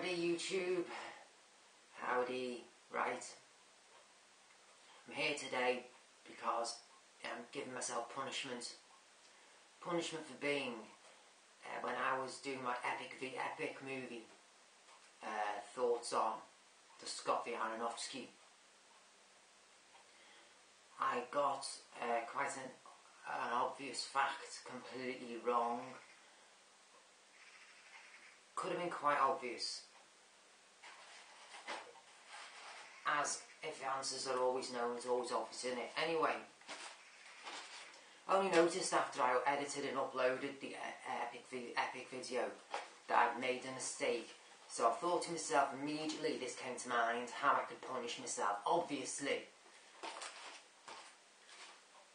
Howdy YouTube, howdy, right. I'm here today because I'm giving myself punishment for being, when I was doing my Epic v Epic movie thoughts on the Scott v Aronofsky. I got quite an obvious fact completely wrong. Could have been quite obvious, as if the answers are always known, it's always obvious, isn't it? Anyway, I only noticed after I edited and uploaded the epic video that I'd made a mistake. So I thought to myself immediately, this came to mind, how I could punish myself. Obviously,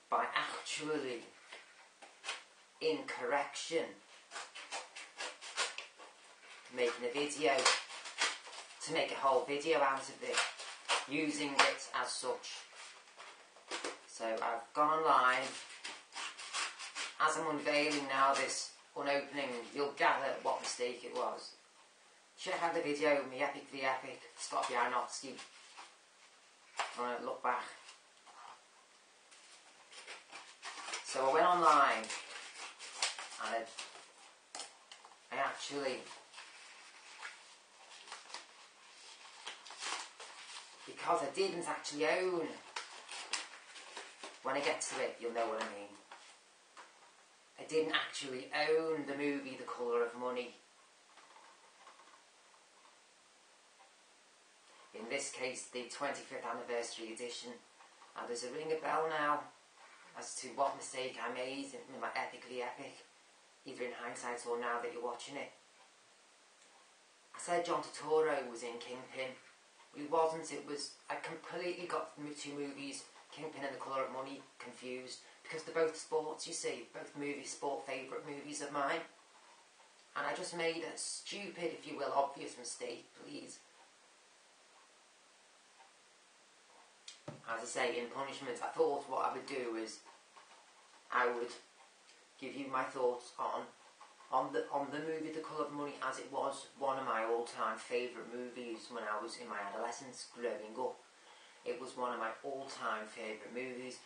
by actually, in correction, making a video, to make a whole video out of it, using it as such. So I've gone online. As I'm unveiling now this unopening, you'll gather what mistake it was. Check out the video, my Epic v Epic, Scott v Aronofsky. I'm going to look back. So I went online and I actually, because I didn't actually own, when I get to it you'll know what I mean. I didn't actually own the movie The Colour of Money. In this case, the 25th anniversary edition. And does it ring a bell now as to what mistake I made in my Epic v Epic, either in hindsight or now that you're watching it? I said John Turturro was in Kingpin. He wasn't. It was, I completely got the two movies, Kingpin and The Colour of Money, confused, because they're both sports, you see, both sport favourite movies of mine. And I just made a stupid, if you will, obvious mistake, please. As I say, in punishment, I thought what I would do is I would give you my thoughts on the movie The Colour of Money, as it was one of my all-time favourite movies when I was in my adolescence growing up. It was one of my all-time favourite movies.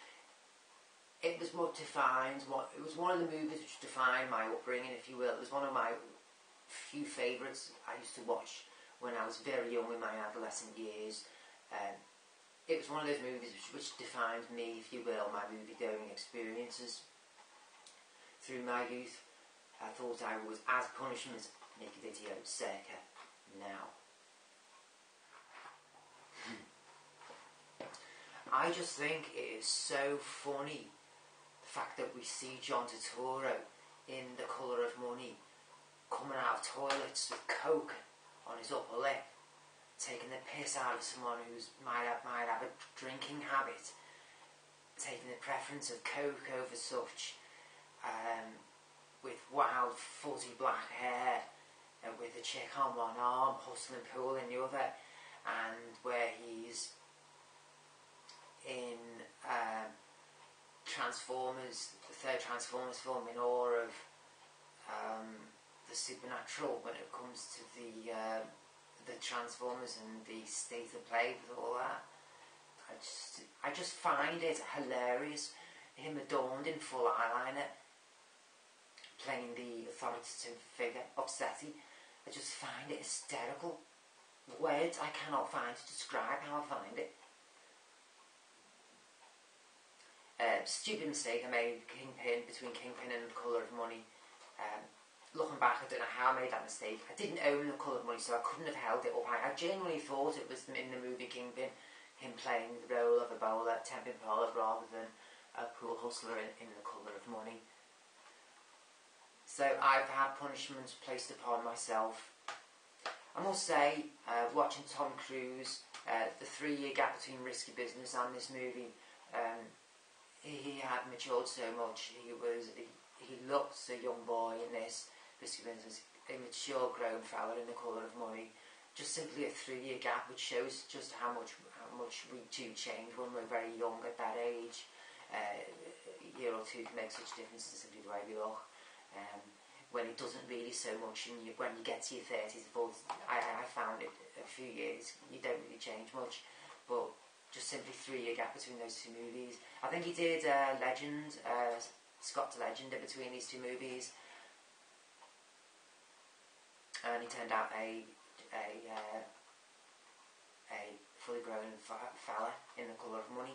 It was what defined it was one of the movies which defined my upbringing, if you will. It was one of my few favourites I used to watch when I was very young in my adolescent years. It was one of those movies which defined me, if you will, my movie-going experiences through my youth. I thought I would, as punishment, make a video circa now. I just think it is so funny, the fact that we see John Turturro in The Colour of Money coming out of toilets with coke on his upper lip, taking the piss out of someone who might have a drinking habit, taking the preference of coke over such, with wild fuzzy black hair, with a chick on one arm, hustling pool in the other, and where he's in Transformers, the third Transformers film, in awe of the supernatural when it comes to the Transformers and the state of play with all that. I just find it hilarious, him adorned in full eyeliner, playing the authoritative figure of SETI. I just find it hysterical. Words I cannot find to describe how I find it. Stupid mistake I made between Kingpin and The Colour of Money. Looking back, I don't know how I made that mistake. I didn't own The Colour of Money, so I couldn't have held it up. I genuinely thought it was in the movie Kingpin, him playing the role of a bowler, temping bowler, rather than a pool hustler in The Colour of Money. So I've had punishments placed upon myself. I must say, watching Tom Cruise, the 3-year gap between Risky Business and this movie, he had matured so much. He looked a young boy in this Risky Business, a mature grown fella in The Colour of Money. Just simply a 3-year gap, which shows just how much we do change when we're very young at that age. A year or two can make such a difference to simply the way we look. when it doesn't really so much, and when you get to your 30s, 40s, I found it a few years, you don't really change much, but just simply 3-year gap between those two movies. I think he did Legend, Scott to Legend in between these two movies, and he turned out a fully grown fella in The Colour of Money.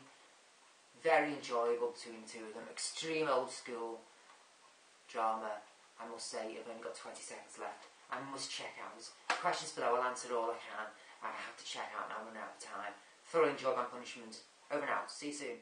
Very enjoyable between the two of them, extreme old school drama. I must say, I've only got 20 seconds left. I must check out. Questions below, I'll answer all I can. I have to check out now, I'm running out of time. Thoroughly enjoyed my punishment. Over and out. See you soon.